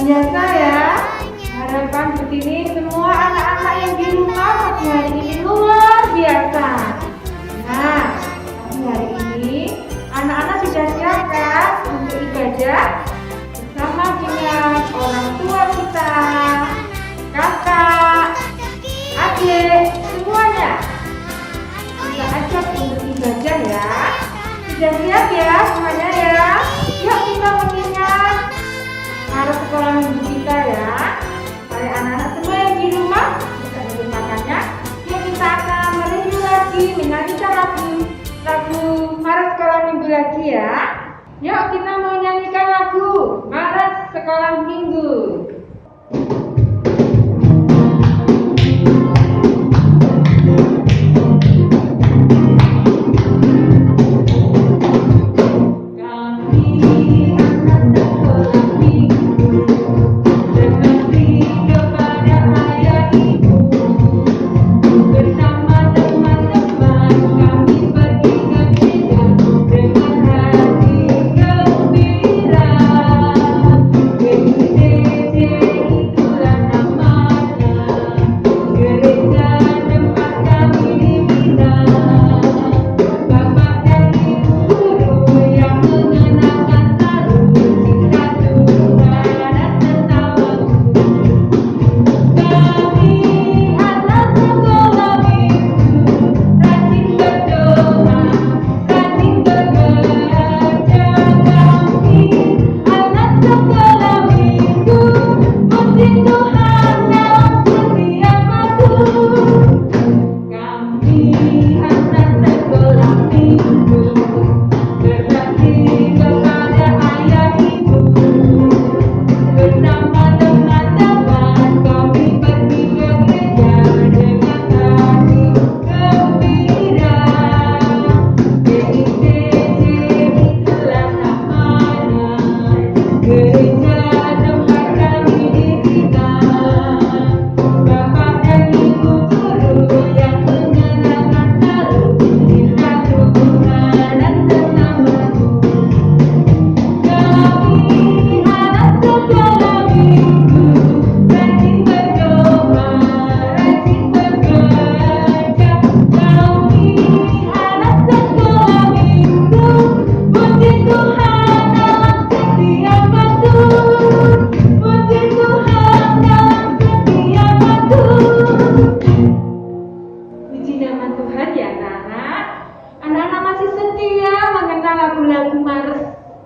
Biasa ya, harapan begini semua anak-anak yang di rumah pagi hari ini luar biasa. Nah, pagi hari ini anak-anak sudah siap kan untuk ibadah bersama dengan orang tua kita, kakak, adik, semuanya. Kita ajak untuk ibadah ya. Sudah siap ya semuanya ya? Yuk kita mengingat harus sekolah minggu kita ya. Para anak-anak semua yang di rumah tidak melupakannya. Yuk kita akan mereview lagi, menyanyikan lagu Maret Sekolah Minggu lagi ya. Yuk kita mau nyanyikan lagu Maret Sekolah Minggu.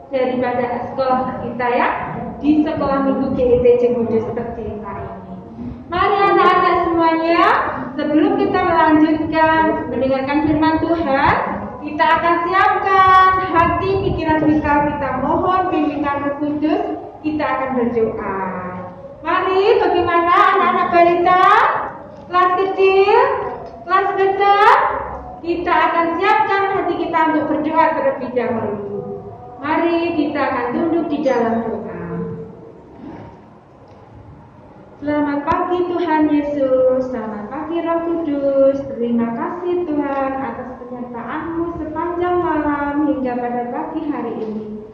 Daripada sekolah kita ya, di sekolah minggu GITC Kudus seperti ini. Mari anak-anak semuanya, sebelum kita melanjutkan mendengarkan firman Tuhan, kita akan siapkan hati pikiran kita mohon bimbingan Roh Kudus, kita akan berdoa. Mari, bagaimana anak-anak balita, kelas kecil, kelas besar, kita akan siapkan hati kita untuk berdoa terlebih dahulu. Mari kita akan tunduk di dalam doa. Selamat pagi Tuhan Yesus, selamat pagi Roh Kudus. Terima kasih Tuhan atas penyertaan-Mu sepanjang malam hingga pada pagi hari ini.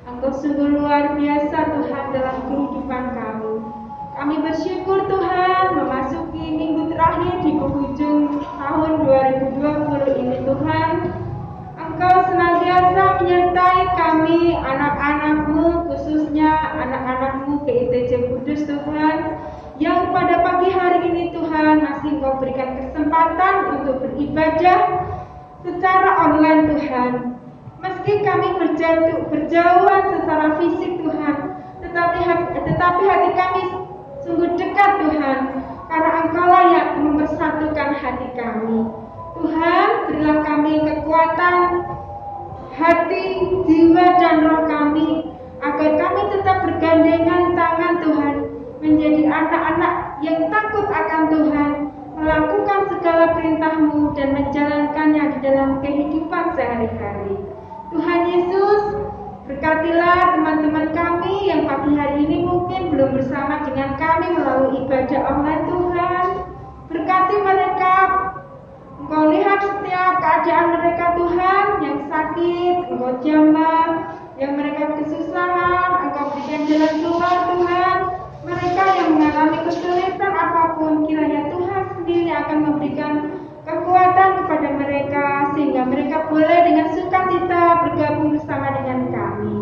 Engkau sungguh luar biasa Tuhan dalam kehidupan kami. Kami bersyukur Tuhan memasuki minggu terakhir di penghujung tahun 2020 ini Tuhan. Engkau senantiasa menyertai kami, anak-anak-Mu, khususnya anak-anak-Mu GITC Kudus Tuhan, yang pada pagi hari ini Tuhan masih Engkau berikan kesempatan untuk beribadah secara online Tuhan. Meski kami berjauhan secara fisik Tuhan, tetapi hati kami sungguh dekat Tuhan. karena Engkaulah yang mempersatukan hati kami. Tuhan, berilah kami kekuatan hati, jiwa, dan roh kami, agar kami tetap bergandengan tangan Tuhan, menjadi anak-anak yang takut akan Tuhan, melakukan segala perintah-Mu dan menjalankannya di dalam kehidupan sehari-hari. Tuhan Yesus, berkatilah teman-teman kami yang pagi hari ini mungkin belum bersama dengan kami melalui ibadah online Tuhan. Berkati mereka, Engkau lihat setiap keadaan mereka Tuhan, yang sakit, Engkau jamah, yang mereka kesusahan, Engkau berikan jalan keluar Tuhan. Mereka yang mengalami kesulitan apapun, kiranya Tuhan sendiri akan memberikan kekuatan kepada mereka, sehingga mereka boleh dengan sukacita bergabung bersama dengan kami.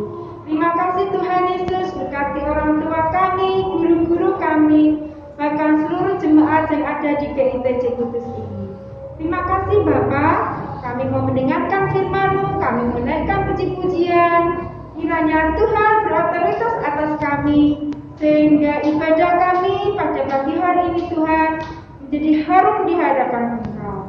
Terima kasih Tuhan Yesus, berkati orang tua kami, guru-guru kami, bahkan seluruh jemaat yang ada di GITC Kudus ini. Terima kasih Bapak, kami mau mendengarkan firman-Mu, kami menaikkan puji-pujian, kiranya Tuhan berotoritas atas kami, sehingga ibadah kami pada pagi hari ini Tuhan menjadi harum di hadapan Engkau.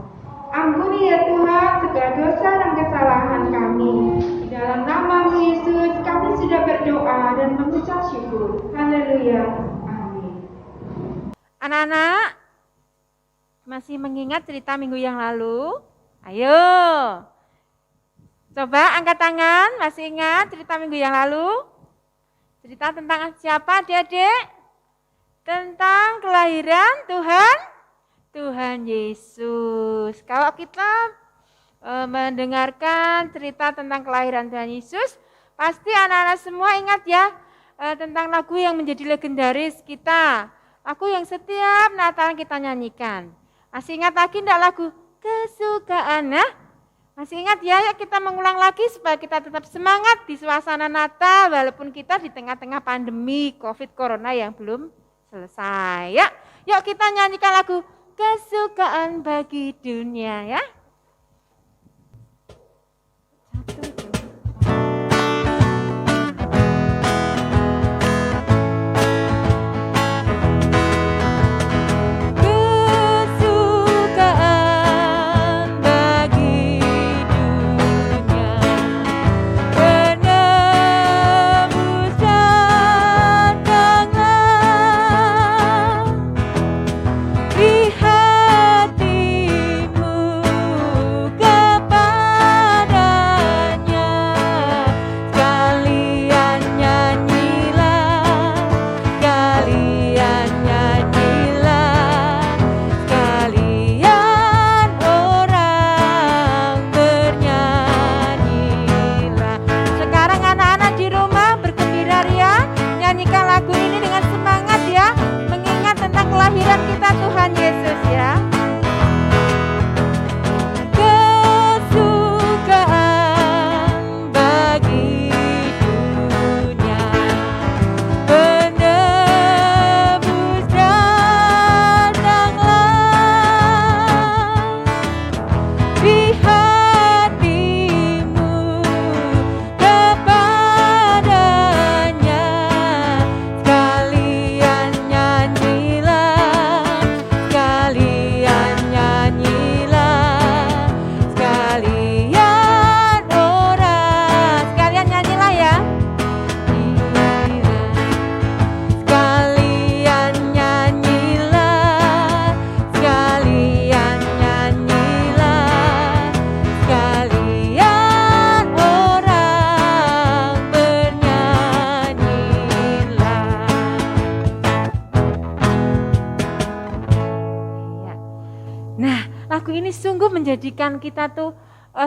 Ampuni ya Tuhan segala dosa dan kesalahan kami. Di dalam nama-Mu Yesus kami sudah berdoa dan mengucap syukur. Haleluya. Amin. Anak-anak, masih mengingat cerita minggu yang lalu? Ayo, coba angkat tangan. Masih ingat cerita minggu yang lalu? Cerita tentang siapa adik-adik? Tentang kelahiran Tuhan Yesus. Kalau kita mendengarkan cerita tentang kelahiran Tuhan Yesus, pasti anak-anak semua ingat ya tentang lagu yang menjadi legendaris kita. Lagu yang setiap Natal kita nyanyikan. Masih ingat lagi enggak lagu kesukaan? Nah, masih ingat ya? Yuk kita mengulang lagi supaya kita tetap semangat di suasana Natal walaupun kita di tengah-tengah pandemi COVID Corona yang belum selesai. Ya, yuk kita nyanyikan lagu kesukaan bagi dunia ya. Menjadikan kita tuh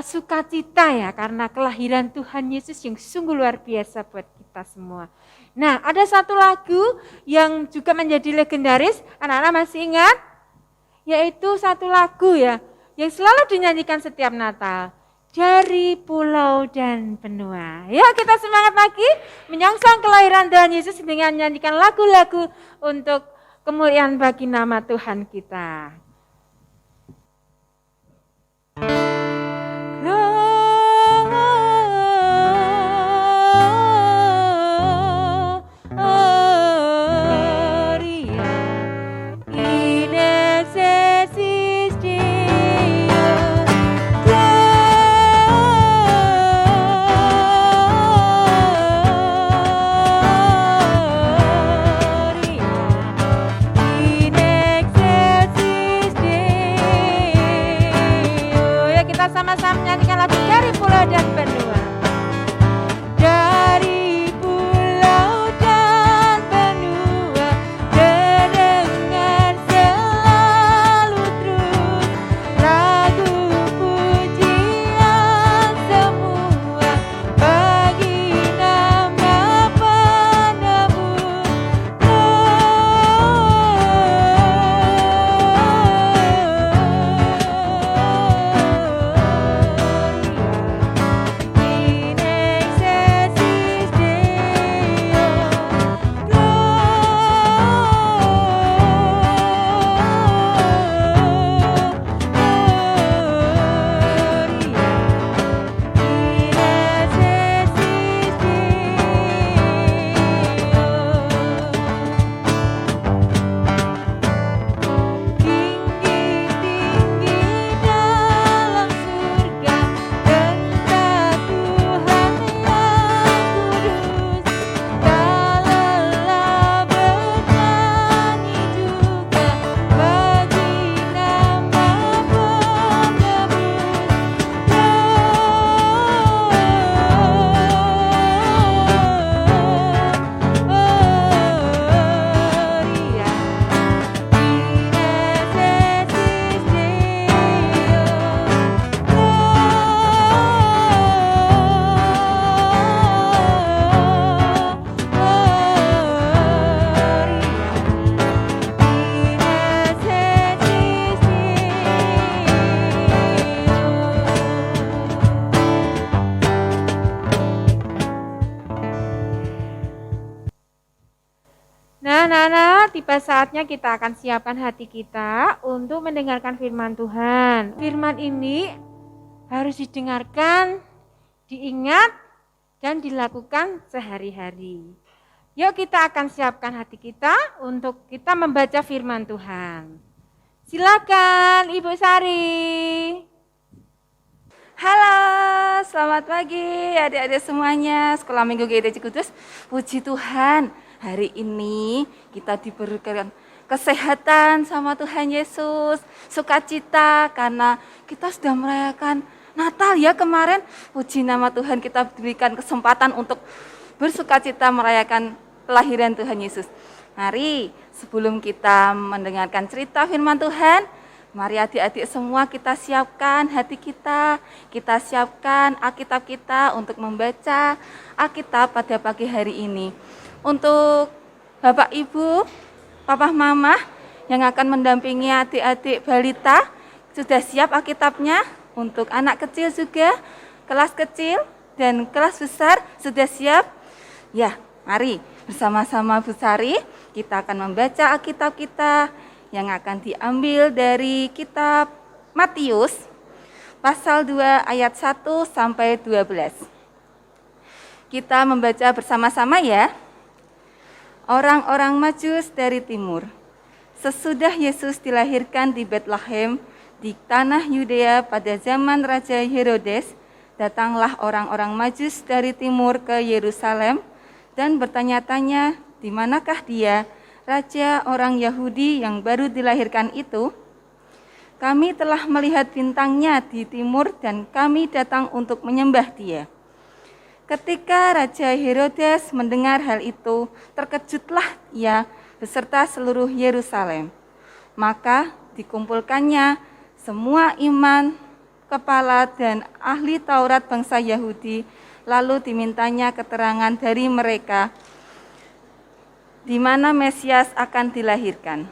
sukacita ya karena kelahiran Tuhan Yesus yang sungguh luar biasa buat kita semua. Nah, ada satu lagu yang juga menjadi legendaris, anak-anak masih ingat? Yaitu satu lagu ya yang selalu dinyanyikan setiap Natal. Dari pulau dan benua. Ya, kita semangat lagi menyongsong kelahiran Tuhan Yesus dengan menyanyikan lagu-lagu untuk kemuliaan bagi nama Tuhan kita. Gloria in tiba saatnya kita akan siapkan hati kita untuk mendengarkan firman Tuhan. Firman ini harus didengarkan, diingat, dan dilakukan sehari-hari. Yuk kita akan siapkan hati kita untuk kita membaca firman Tuhan. Silakan Ibu Sari. Halo, selamat pagi adik-adik semuanya Sekolah Minggu GID Cikudus. Puji Tuhan, hari ini kita diberikan kesehatan sama Tuhan Yesus, sukacita karena kita sudah merayakan Natal ya kemarin. Puji nama Tuhan, kita diberikan kesempatan untuk bersukacita merayakan kelahiran Tuhan Yesus. Mari sebelum kita mendengarkan cerita firman Tuhan, mari adik-adik semua kita siapkan hati kita siapkan Alkitab kita untuk membaca Alkitab pada pagi hari ini. Untuk Bapak Ibu, Papa Mama yang akan mendampingi adik-adik balita, sudah siap Alkitabnya? Untuk anak kecil juga, kelas kecil dan kelas besar sudah siap? Ya, mari bersama-sama Bu Sari kita akan membaca Alkitab kita yang akan diambil dari kitab Matius pasal 2 ayat 1 sampai 12. Kita membaca bersama-sama ya. Orang-orang Majus dari timur. Sesudah Yesus dilahirkan di Betlehem di tanah Yudea pada zaman Raja Herodes, datanglah orang-orang Majus dari timur ke Yerusalem dan bertanya-tanya, di manakah dia, raja orang Yahudi yang baru dilahirkan itu? Kami telah melihat bintangnya di timur dan kami datang untuk menyembah dia. Ketika Raja Herodes mendengar hal itu, terkejutlah ia beserta seluruh Yerusalem. Maka dikumpulkannya semua imam, kepala dan ahli Taurat bangsa Yahudi, lalu dimintanya keterangan dari mereka di mana Mesias akan dilahirkan.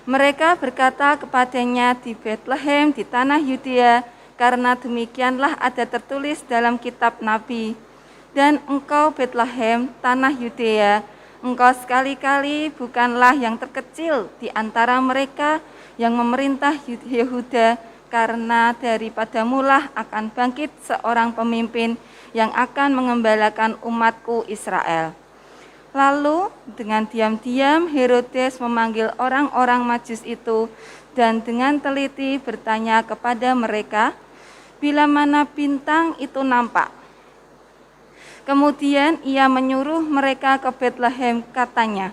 Mereka berkata kepadanya, di Betlehem di tanah Yudea, karena demikianlah ada tertulis dalam kitab Nabi. Dan engkau Betlehem, tanah Yudea, engkau sekali-kali bukanlah yang terkecil di antara mereka yang memerintah Yehuda, karena daripadamulah akan bangkit seorang pemimpin yang akan mengembalakan umatku Israel. Lalu dengan diam-diam Herodes memanggil orang-orang Majus itu dan dengan teliti bertanya kepada mereka, bila mana bintang itu nampak. Kemudian ia menyuruh mereka ke Betlehem, katanya,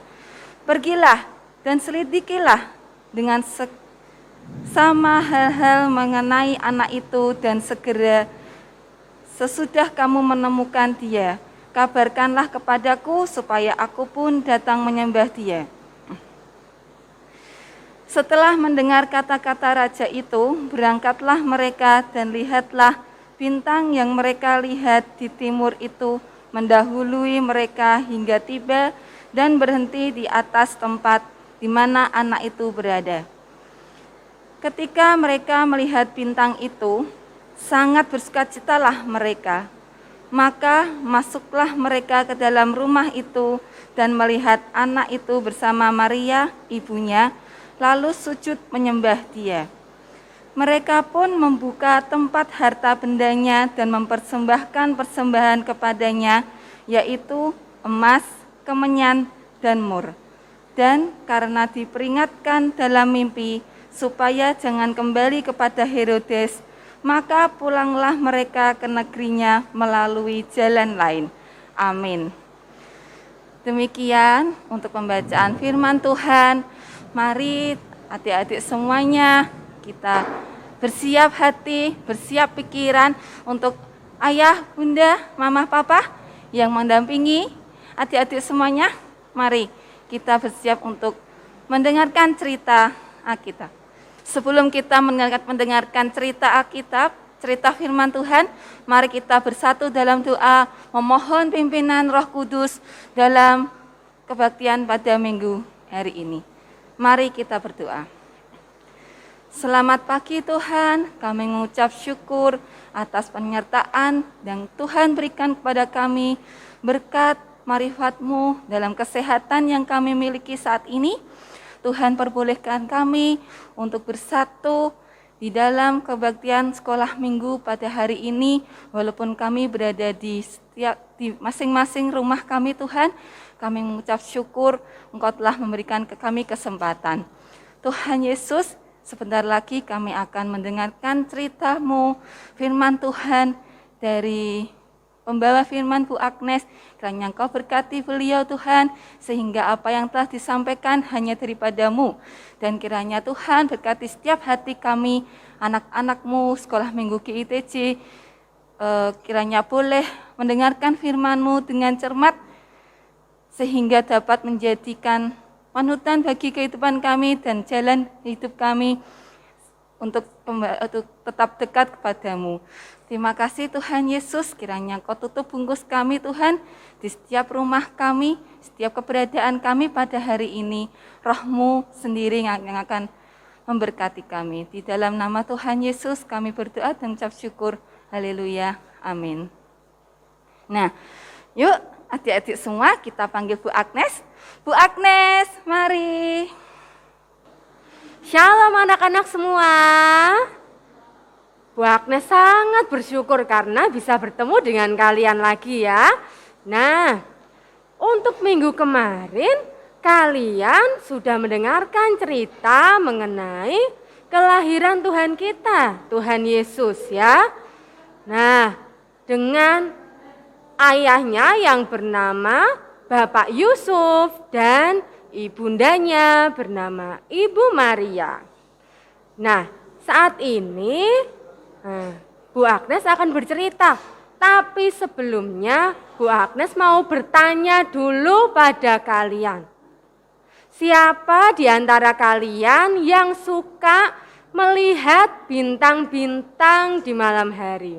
pergilah dan selidikilah dengan sama hal-hal mengenai anak itu dan segera sesudah kamu menemukan dia, kabarkanlah kepadaku supaya aku pun datang menyembah dia. Setelah mendengar kata-kata raja itu, berangkatlah mereka dan lihatlah bintang yang mereka lihat di timur itu mendahului mereka hingga tiba dan berhenti di atas tempat di mana anak itu berada. Ketika mereka melihat bintang itu, sangat bersukacitalah mereka. Maka masuklah mereka ke dalam rumah itu dan melihat anak itu bersama Maria, ibunya, lalu sujud menyembah dia. Mereka pun membuka tempat harta bendanya dan mempersembahkan persembahan kepadanya, yaitu emas, kemenyan, dan mur. Dan karena diperingatkan dalam mimpi, supaya jangan kembali kepada Herodes, maka pulanglah mereka ke negerinya melalui jalan lain. Amin. Demikian untuk pembacaan firman Tuhan. Mari adik-adik semuanya kita bersiap hati, bersiap pikiran untuk ayah, bunda, mama, papa yang mendampingi adik-adik semuanya. Mari kita bersiap untuk mendengarkan cerita Alkitab. Sebelum kita mendengarkan cerita Alkitab, cerita firman Tuhan, mari kita bersatu dalam doa memohon pimpinan Roh Kudus dalam kebaktian pada minggu hari ini. Mari kita berdoa. Selamat pagi Tuhan, kami mengucap syukur atas penyertaan yang Tuhan berikan kepada kami, berkat marifat-Mu dalam kesehatan yang kami miliki saat ini. Tuhan perbolehkan kami untuk bersatu di dalam kebaktian sekolah minggu pada hari ini, walaupun kami berada di masing-masing rumah kami Tuhan, kami mengucap syukur Engkau telah memberikan ke kami kesempatan. Tuhan Yesus, sebentar lagi kami akan mendengarkan cerita-Mu, firman Tuhan dari pembawa firman Bu Agnes. Kiranya Engkau berkati beliau Tuhan, sehingga apa yang telah disampaikan hanya daripada-Mu. Dan kiranya Tuhan berkati setiap hati kami, anak-anak-Mu, sekolah minggu GITJ, kiranya boleh mendengarkan firman-Mu dengan cermat, sehingga dapat menjadikan panutan bagi kehidupan kami dan jalan hidup kami untuk tetap dekat kepadamu. Terima kasih Tuhan Yesus, kiranya Kau tutup bungkus kami Tuhan, di setiap rumah kami, setiap keberadaan kami pada hari ini. Roh-Mu sendiri yang akan memberkati kami. Di dalam nama Tuhan Yesus kami berdoa dan ucap syukur. Haleluya. Amin. Nah, yuk adik-adik semua kita panggil Bu Agnes. Bu Agnes, mari. Shalom anak-anak semua. Bu Agnes sangat bersyukur karena bisa bertemu dengan kalian lagi ya. Nah, untuk minggu kemarin kalian sudah mendengarkan cerita mengenai kelahiran Tuhan kita, Tuhan Yesus ya. Nah, dengan ayahnya yang bernama Bapak Yusuf dan ibundanya bernama Ibu Maria. Nah, saat ini Bu Agnes akan bercerita. Tapi sebelumnya Bu Agnes mau bertanya dulu pada kalian. Siapa di antara kalian yang suka melihat bintang-bintang di malam hari?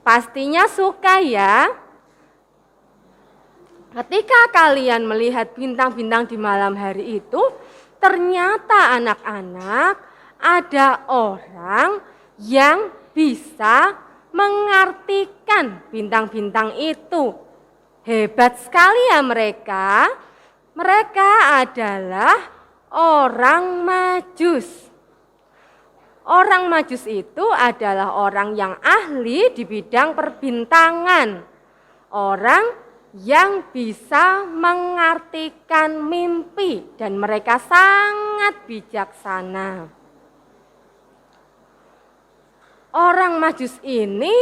Pastinya suka ya. Ketika kalian melihat bintang-bintang di malam hari itu, ternyata anak-anak ada orang yang bisa mengartikan bintang-bintang itu. Hebat sekali ya mereka. Mereka adalah orang Majus. Orang Majus itu adalah orang yang ahli di bidang perbintangan. Orang yang bisa mengartikan mimpi dan mereka sangat bijaksana. Orang Majus ini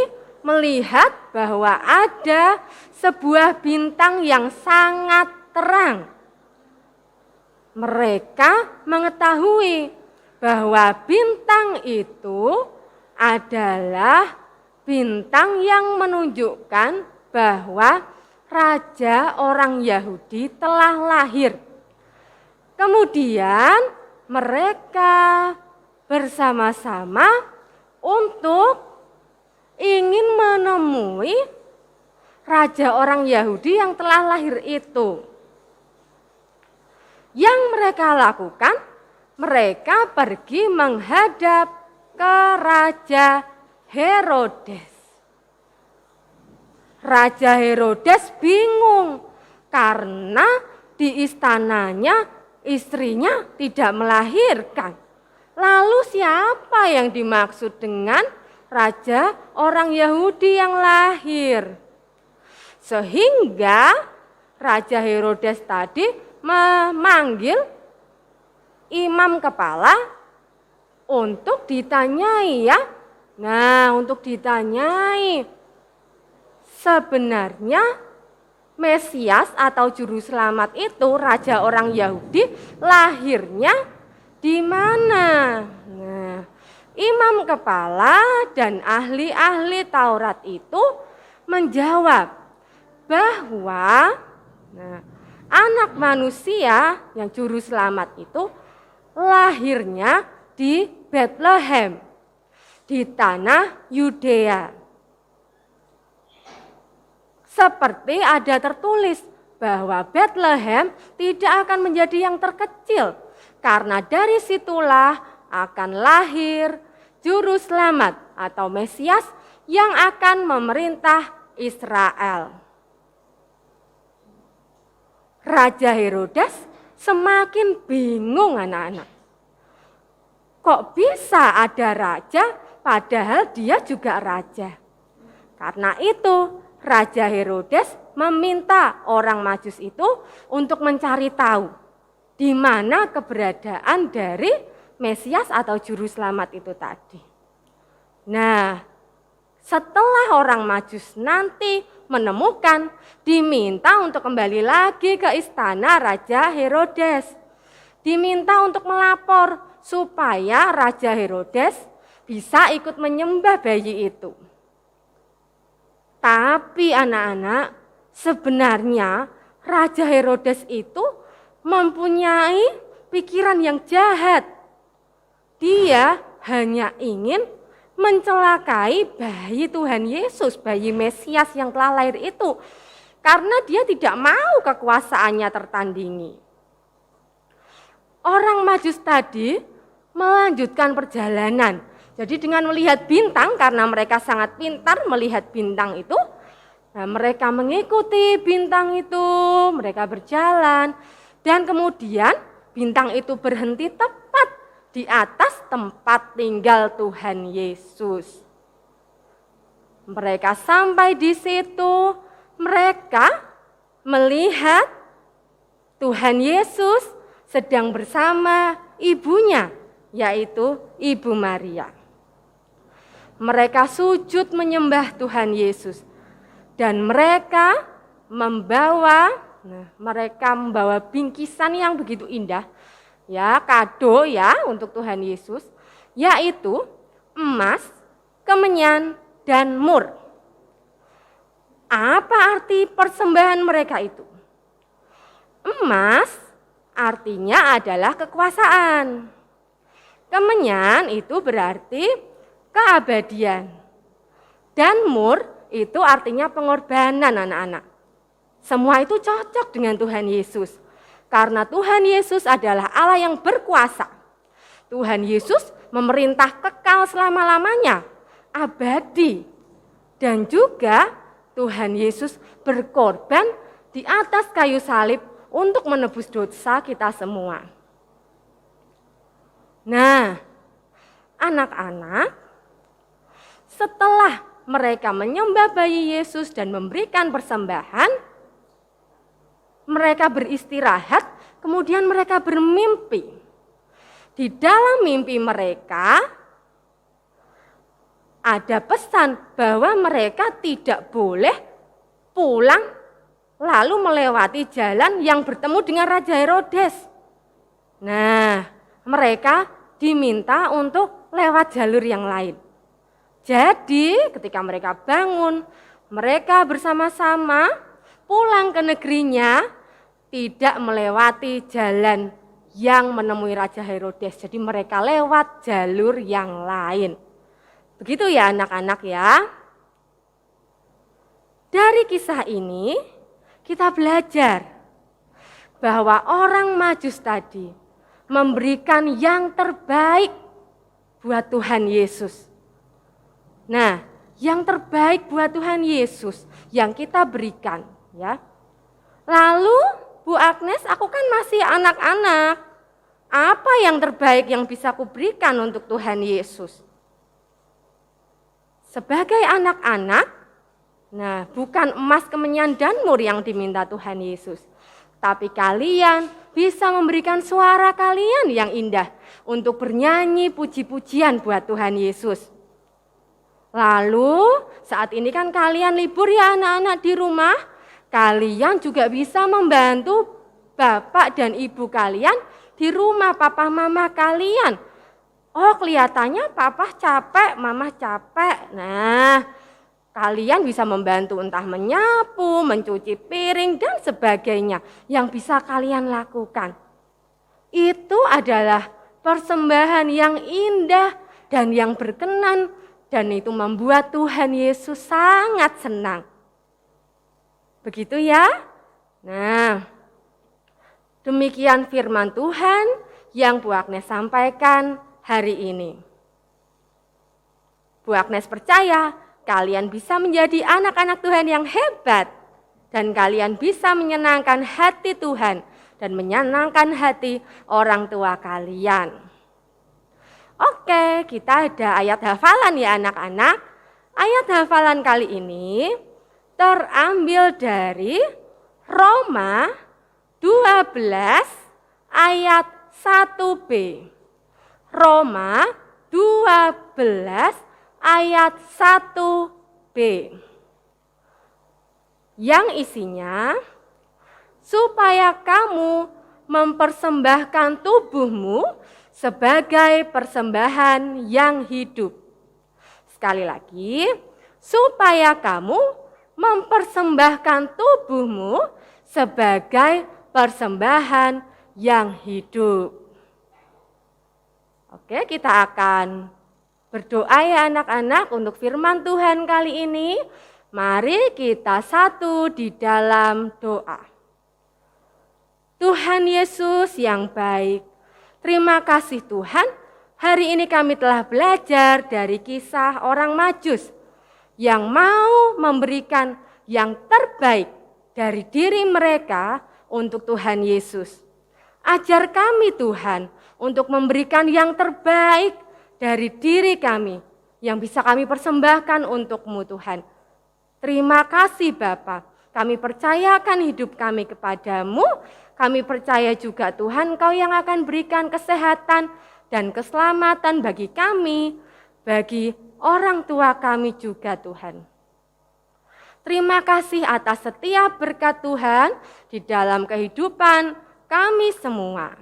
melihat bahwa ada sebuah bintang yang sangat terang. Mereka mengetahui bahwa bintang itu adalah bintang yang menunjukkan bahwa raja orang Yahudi telah lahir. Kemudian mereka bersama-sama untuk ingin menemui raja orang Yahudi yang telah lahir itu. Yang mereka lakukan, mereka pergi menghadap ke Raja Herodes. Raja Herodes bingung karena di istananya istrinya tidak melahirkan. Lalu siapa yang dimaksud dengan raja orang Yahudi yang lahir? Sehingga Raja Herodes tadi memanggil imam kepala untuk ditanyai ya. Nah, untuk ditanyai sebenarnya Mesias atau juru selamat itu raja orang Yahudi lahirnya di mana? Nah, imam kepala dan ahli-ahli Taurat itu menjawab bahwa anak manusia yang juru selamat itu lahirnya di Bethlehem, di tanah Yudea. Seperti ada tertulis bahwa Bethlehem tidak akan menjadi yang terkecil, karena dari situlah akan lahir juru selamat atau Mesias yang akan memerintah Israel. Raja Herodes semakin bingung anak-anak. Kok bisa ada raja padahal dia juga raja? Karena itu Raja Herodes meminta orang Majus itu untuk mencari tahu di mana keberadaan dari Mesias atau Juru Selamat itu tadi. Nah, setelah orang Majus nanti menemukan, diminta untuk kembali lagi ke istana Raja Herodes. Diminta untuk melapor supaya Raja Herodes bisa ikut menyembah bayi itu. Tapi anak-anak, sebenarnya Raja Herodes itu mempunyai pikiran yang jahat. Dia hanya ingin mencelakai bayi Tuhan Yesus, bayi Mesias yang telah lahir itu. Karena dia tidak mau kekuasaannya tertandingi. Orang Majus tadi melanjutkan perjalanan. Jadi dengan melihat bintang, karena mereka sangat pintar melihat bintang itu, nah mereka mengikuti bintang itu, mereka berjalan, dan kemudian bintang itu berhenti tepat di atas tempat tinggal Tuhan Yesus. Mereka sampai di situ, mereka melihat Tuhan Yesus sedang bersama ibunya, yaitu Ibu Maria. Mereka sujud menyembah Tuhan Yesus dan mereka membawa bingkisan yang begitu indah, ya, kado ya untuk Tuhan Yesus, yaitu emas, kemenyan, dan mur. Apa arti persembahan mereka itu? Emas artinya adalah kekuasaan. Kemenyan itu berarti keabadian. Dan mur itu artinya pengorbanan anak-anak. Semua itu cocok dengan Tuhan Yesus. Karena Tuhan Yesus adalah Allah yang berkuasa. Tuhan Yesus memerintah kekal selama-lamanya, abadi. Dan juga Tuhan Yesus berkorban di atas kayu salib untuk menebus dosa kita semua. Nah, anak-anak, setelah mereka menyembah bayi Yesus dan memberikan persembahan, mereka beristirahat, kemudian mereka bermimpi. Di dalam mimpi mereka ada pesan bahwa mereka tidak boleh pulang lalu melewati jalan yang bertemu dengan Raja Herodes. Nah, mereka diminta untuk lewat jalur yang lain. Jadi ketika mereka bangun, mereka bersama-sama pulang ke negerinya, tidak melewati jalan yang menemui Raja Herodes. Jadi mereka lewat jalur yang lain. Begitu ya anak-anak ya. Dari kisah ini kita belajar bahwa orang Majus tadi memberikan yang terbaik buat Tuhan Yesus. Nah, yang terbaik buat Tuhan Yesus yang kita berikan, ya. Lalu, Bu Agnes, aku kan masih anak-anak. Apa yang terbaik yang bisa aku berikan untuk Tuhan Yesus? Sebagai anak-anak, nah, bukan emas, kemenyan, dan mur yang diminta Tuhan Yesus. Tapi kalian bisa memberikan suara kalian yang indah untuk bernyanyi puji-pujian buat Tuhan Yesus. Lalu saat ini kan kalian libur ya anak-anak di rumah, kalian juga bisa membantu bapak dan ibu kalian di rumah, papa mama kalian. Oh kelihatannya papa capek, mama capek. Nah kalian bisa membantu entah menyapu, mencuci piring dan sebagainya yang bisa kalian lakukan. Itu adalah persembahan yang indah dan yang berkenan. Dan itu membuat Tuhan Yesus sangat senang. Begitu ya? Nah, demikian firman Tuhan yang Bu Agnes sampaikan hari ini. Bu Agnes percaya kalian bisa menjadi anak-anak Tuhan yang hebat. Dan kalian bisa menyenangkan hati Tuhan dan menyenangkan hati orang tua kalian. Oke, kita ada ayat hafalan ya anak-anak. Ayat hafalan kali ini terambil dari Roma 12 ayat 1b. Roma 12 ayat 1b. Yang isinya, supaya kamu mempersembahkan tubuhmu sebagai persembahan yang hidup. Sekali lagi, supaya kamu mempersembahkan tubuhmu sebagai persembahan yang hidup. Oke, kita akan berdoa ya anak-anak untuk firman Tuhan kali ini. Mari kita satu di dalam doa. Tuhan Yesus yang baik, terima kasih Tuhan. Hari ini kami telah belajar dari kisah orang Majus yang mau memberikan yang terbaik dari diri mereka untuk Tuhan Yesus. Ajar kami Tuhan untuk memberikan yang terbaik dari diri kami yang bisa kami persembahkan untuk-Mu Tuhan. Terima kasih Bapa. Kami percayakan hidup kami kepadamu. Kami percaya juga Tuhan Kau yang akan berikan kesehatan dan keselamatan bagi kami, bagi orang tua kami juga Tuhan. Terima kasih atas setiap berkat Tuhan di dalam kehidupan kami semua.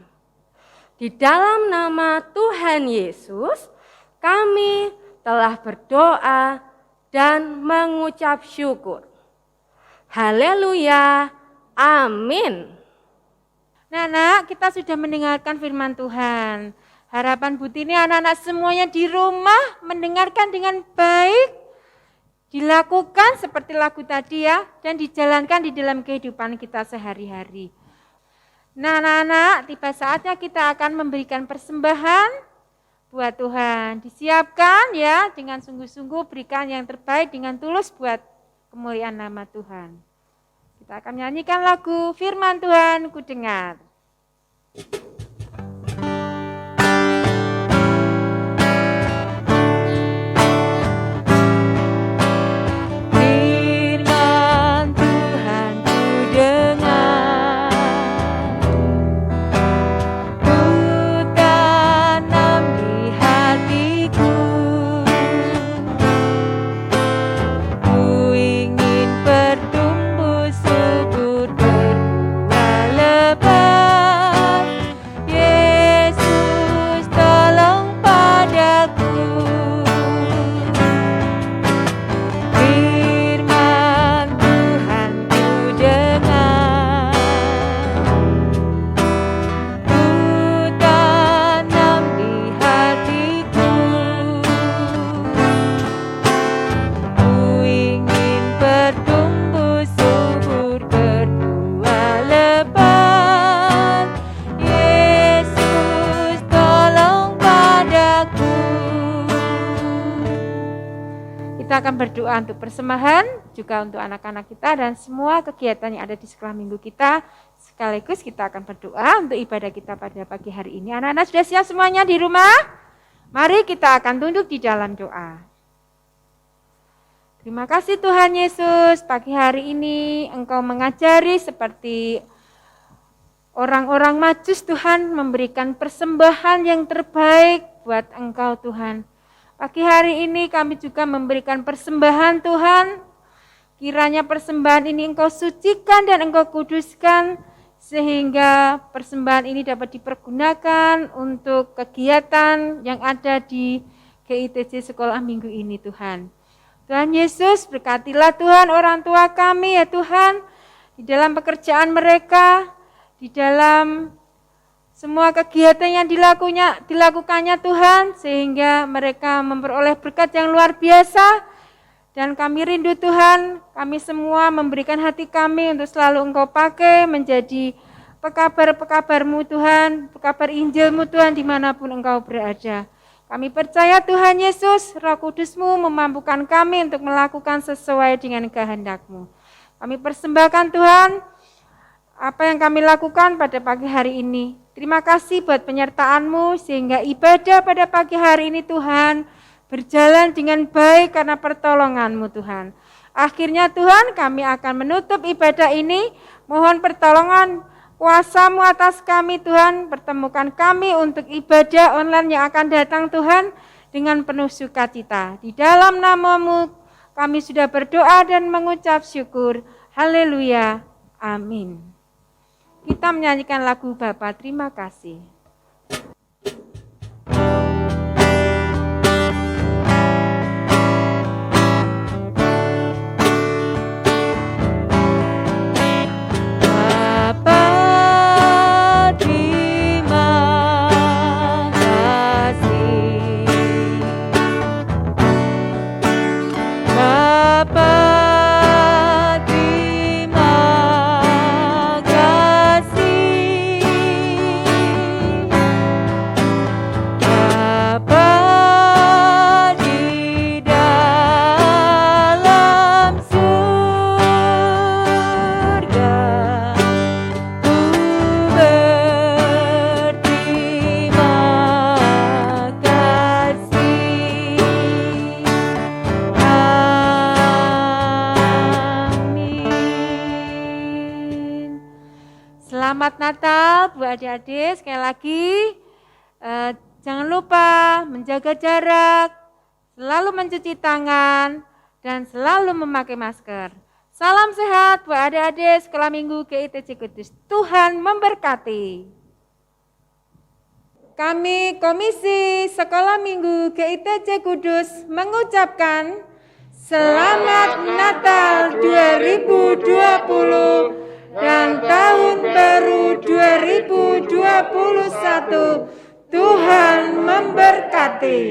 Di dalam nama Tuhan Yesus, kami telah berdoa dan mengucap syukur. Haleluya, amin. Nah, kita sudah mendengarkan firman Tuhan. Harapan Butini anak-anak semuanya di rumah mendengarkan dengan baik, dilakukan seperti lagu tadi ya, dan dijalankan di dalam kehidupan kita sehari-hari. Nah anak-anak, tiba saatnya kita akan memberikan persembahan buat Tuhan. Disiapkan ya, dengan sungguh-sungguh berikan yang terbaik dengan tulus buat kemuliaan nama Tuhan. Kita akan nyanyikan lagu firman Tuhan ku dengar. Kita akan berdoa untuk persembahan, juga untuk anak-anak kita dan semua kegiatan yang ada di sekolah minggu kita. Sekaligus kita akan berdoa untuk ibadah kita pada pagi hari ini. Anak-anak sudah siap semuanya di rumah? Mari kita akan tunduk di dalam doa. Terima kasih Tuhan Yesus, pagi hari ini Engkau mengajari seperti orang-orang Majus Tuhan, memberikan persembahan yang terbaik buat Engkau Tuhan. Pagi hari ini kami juga memberikan persembahan Tuhan. Kiranya persembahan ini Engkau sucikan dan Engkau kuduskan, sehingga persembahan ini dapat dipergunakan untuk kegiatan yang ada di GITC Sekolah Minggu ini Tuhan. Tuhan Yesus, berkatilah Tuhan orang tua kami ya Tuhan, di dalam pekerjaan mereka, di dalam semua kegiatan yang dilakukannya Tuhan, sehingga mereka memperoleh berkat yang luar biasa. Dan kami rindu Tuhan, kami semua memberikan hati kami untuk selalu Engkau pakai menjadi pekabar-pekabar-Mu Tuhan, pekabar Injil-Mu Tuhan dimanapun Engkau berada. Kami percaya Tuhan Yesus, Roh Kudus-Mu memampukan kami untuk melakukan sesuai dengan kehendak-Mu. Kami persembahkan Tuhan, apa yang kami lakukan pada pagi hari ini. Terima kasih buat penyertaan-Mu sehingga ibadah pada pagi hari ini Tuhan berjalan dengan baik karena pertolongan-Mu Tuhan. Akhirnya Tuhan kami akan menutup ibadah ini. Mohon pertolongan kuasa-Mu atas kami Tuhan. Pertemukan kami untuk ibadah online yang akan datang Tuhan dengan penuh sukacita. Di dalam nama-Mu kami sudah berdoa dan mengucap syukur. Haleluya. Amin. Kita menyanyikan lagu Bapa, terima kasih. Selamat Natal Bu adik-adik, sekali lagi jangan lupa menjaga jarak, selalu mencuci tangan, dan selalu memakai masker. Salam sehat buat adik-adik Sekolah Minggu GITC Kudus. Tuhan memberkati. Kami Komisi Sekolah Minggu GITC Kudus mengucapkan Selamat Natal 2020 dan Tahun Baru 2021. Tuhan memberkati.